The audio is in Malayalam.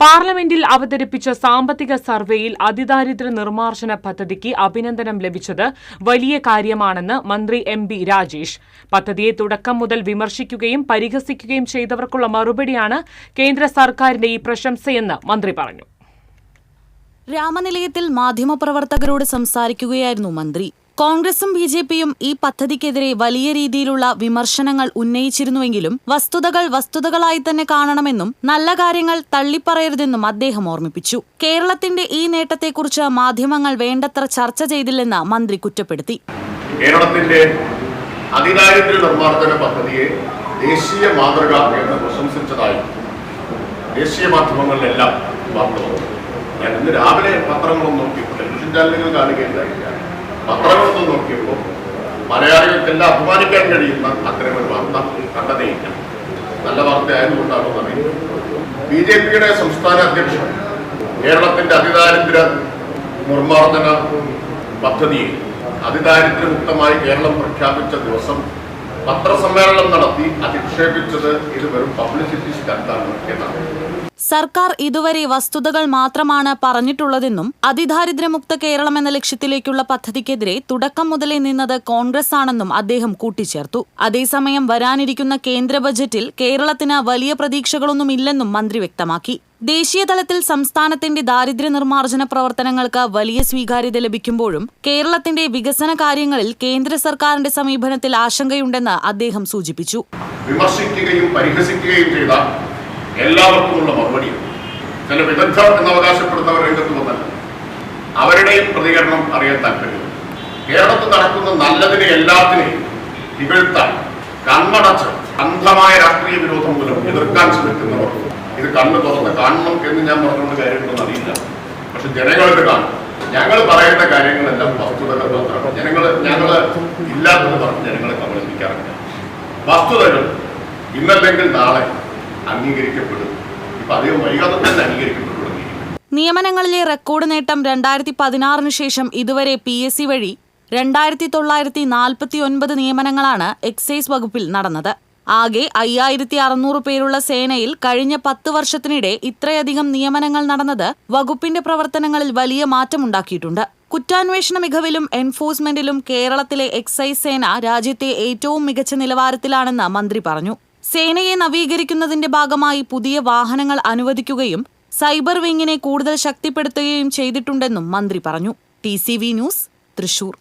പാർലമെന്റിൽ അവതരിപ്പിച്ച സാമ്പത്തിക സർവേയിൽ അതിദാരിദ്ര്യ നിർമ്മാർജ്ജന പദ്ധതിക്ക് അഭിനന്ദനം ലഭിച്ചത് വലിയ കാര്യമാണെന്ന് മന്ത്രി എം.ബി. രാജേഷ്. പദ്ധതിയെ തുടക്കം മുതൽ വിമർശിക്കുകയും പരിഹസിക്കുകയും ചെയ്തവർക്കുള്ള മറുപടിയാണ് കേന്ദ്ര സർക്കാരിന്റെ ഈ പ്രശംസയെന്ന് മന്ത്രി പറഞ്ഞു. രാമനിലയത്തിൽ മാധ്യമപ്രവർത്തകരോട് സംസാരിക്കുകയായിരുന്നു മന്ത്രി. കോൺഗ്രസും ബി.ജെ.പിയും ഈ പദ്ധതിക്കെതിരെ വലിയ രീതിയിലുള്ള വിമർശനങ്ങൾ ഉന്നയിച്ചിരുന്നുവെങ്കിലും വസ്തുതകൾ വസ്തുതകളായി തന്നെ കാണണമെന്നും നല്ല കാര്യങ്ങൾ തള്ളിപ്പറയരുതെന്നും അദ്ദേഹം ഓർമ്മിപ്പിച്ചു. കേരളത്തിന്റെ ഈ നേട്ടത്തെക്കുറിച്ച് മാധ്യമങ്ങൾ വേണ്ടത്ര ചർച്ച ചെയ്തില്ലെന്ന് മന്ത്രി കുറ്റപ്പെടുത്തി. കേരളത്തിന്റെ അതിദാരിദ്ര്യ നിർമ്മാർജ്ജന പദ്ധതിയെ ദേശീയ മാതൃക എന്ന് പ്രശംസിച്ചതായി ദേശീയ മാധ്യമങ്ങളിലെല്ലാം വാർത്ത വന്നു. ഞാൻ ഇന്ന് രാവിലെ പത്രങ്ങളൊന്നും നോക്കിയപ്പോൾ ടെലിവിഷൻ ചാനലുകൾ കാണുകയുണ്ടായില്ല. പത്രങ്ങളൊന്നും നോക്കിയപ്പോൾ മലയാളികൾക്കെല്ലാം അഭിമാനിക്കാൻ കഴിയുന്ന അത്തരമൊരു വാർത്ത കണ്ടതേയില്ല. നല്ല വാർത്ത ആയതുകൊണ്ടാണോ അറിയുന്നത്. ബി.ജെ.പിയുടെ സംസ്ഥാന അധ്യക്ഷൻ കേരളത്തിന്റെ അതിദാരിദ്ര്യ നിർമ്മാർജ്ജന പദ്ധതിയെ അതിദാരിദ്ര്യമുക്തമായി കേരളം പ്രഖ്യാപിച്ച ദിവസം പത്രസമ്മേളനം നടത്തി അധിക്ഷേപിച്ചത് ഇത് വെറും പബ്ലിസിറ്റി സ്റ്റണ്ടാണ് എന്നാണ്. സർക്കാർ ഇതുവരെ വസ്തുതകൾ മാത്രമാണ് പറഞ്ഞിട്ടുള്ളതെന്നും അതിദാരിദ്ര്യമുക്ത കേരളം എന്ന ലക്ഷ്യത്തിലേക്കുള്ള പദ്ധതിക്കെതിരെ തുടക്കം മുതലേ നിന്നത് കോൺഗ്രസ് ആണെന്നും അദ്ദേഹം കൂട്ടിച്ചേർത്തു. അതേസമയം വരാനിരിക്കുന്ന കേന്ദ്ര ബജറ്റിൽ കേരളത്തിന് വലിയ പ്രതീക്ഷകളൊന്നുമില്ലെന്നും മന്ത്രി വ്യക്തമാക്കി. ദേശീയതലത്തിൽ സംസ്ഥാനത്തിന്റെ ദാരിദ്ര്യ നിർമ്മാർജ്ജന പ്രവർത്തനങ്ങൾക്ക് വലിയ സ്വീകാര്യത ലഭിക്കുമ്പോഴും കേരളത്തിന്റെ വികസന കാര്യങ്ങളിൽ കേന്ദ്ര സർക്കാരിന്റെ സമീപനത്തിൽ ആശങ്കയുണ്ടെന്ന് അദ്ദേഹം സൂചിപ്പിച്ചു. വിമർശിക്കുകയും പരിഹസിക്കുകയും ചെയ്ത എല്ലാവർക്കുമുള്ള മറുപടിയാണ്. ചില വിദഗ്ധർ എന്നവകാശപ്പെടുന്നവർ രംഗത്ത് വന്നല്ല. അവരുടെയും പ്രതികരണം അറിയാൻ താല്പര്യം. കേരളത്തിൽ നടക്കുന്ന നല്ലതിനെ എല്ലാത്തിനെയും ഇകഴ്ത്താൻ കണ്ണടച്ച് അന്ധമായ രാഷ്ട്രീയ വിരോധം മൂലം എതിർക്കാൻ ശ്രമിക്കുന്നവർ ഇത് കണ്ണു തുറന്ന് കാണണം എന്ന് ഞാൻ പറഞ്ഞുകൊണ്ട് കാര്യങ്ങളൊന്നും അറിയില്ല. പക്ഷെ ജനങ്ങൾക്ക് കാണും. ഞങ്ങൾ പറയുന്ന കാര്യങ്ങളെല്ലാം വസ്തുതകൾ മാത്രമാണ്. ഞങ്ങൾ ഇല്ലാത്തത് പറഞ്ഞ് ജനങ്ങളെ കബളിപ്പിക്കാറില്ല. വസ്തുതകൾ ഇന്നല്ലെങ്കിൽ നാളെ അംഗീകരിക്കപ്പെടും. ഇപ്പൊ അധികം വൈകാതെ തന്നെ അംഗീകരിക്കപ്പെട്ടു തുടങ്ങിയിരിക്കും. നിയമനങ്ങളിലെ റെക്കോർഡ് നേട്ടം 2016 ശേഷം ഇതുവരെ PSC വഴി 2949 നിയമനങ്ങളാണ് എക്സൈസ് വകുപ്പിൽ നടന്നത്. ആകെ 5600 പേരുള്ള സേനയിൽ കഴിഞ്ഞ 10 വർഷത്തിനിടെ ഇത്രയധികം നിയമനങ്ങൾ നടന്നത് വകുപ്പിന്റെ പ്രവർത്തനങ്ങളിൽ വലിയ മാറ്റമുണ്ടാക്കിയിട്ടുണ്ട്. കുറ്റാന്വേഷണ മികവിലും എൻഫോഴ്സ്മെന്റിലും കേരളത്തിലെ എക്സൈസ് സേന രാജ്യത്തെ ഏറ്റവും മികച്ച നിലവാരത്തിലാണെന്ന് മന്ത്രി പറഞ്ഞു. സേനയെ നവീകരിക്കുന്നതിന്റെ ഭാഗമായി പുതിയ വാഹനങ്ങൾ അനുവദിക്കുകയും സൈബർ വിങ്ങിനെ കൂടുതൽ ശക്തിപ്പെടുത്തുകയും ചെയ്തിട്ടുണ്ടെന്നും മന്ത്രി പറഞ്ഞു. TCV news, Thrissur.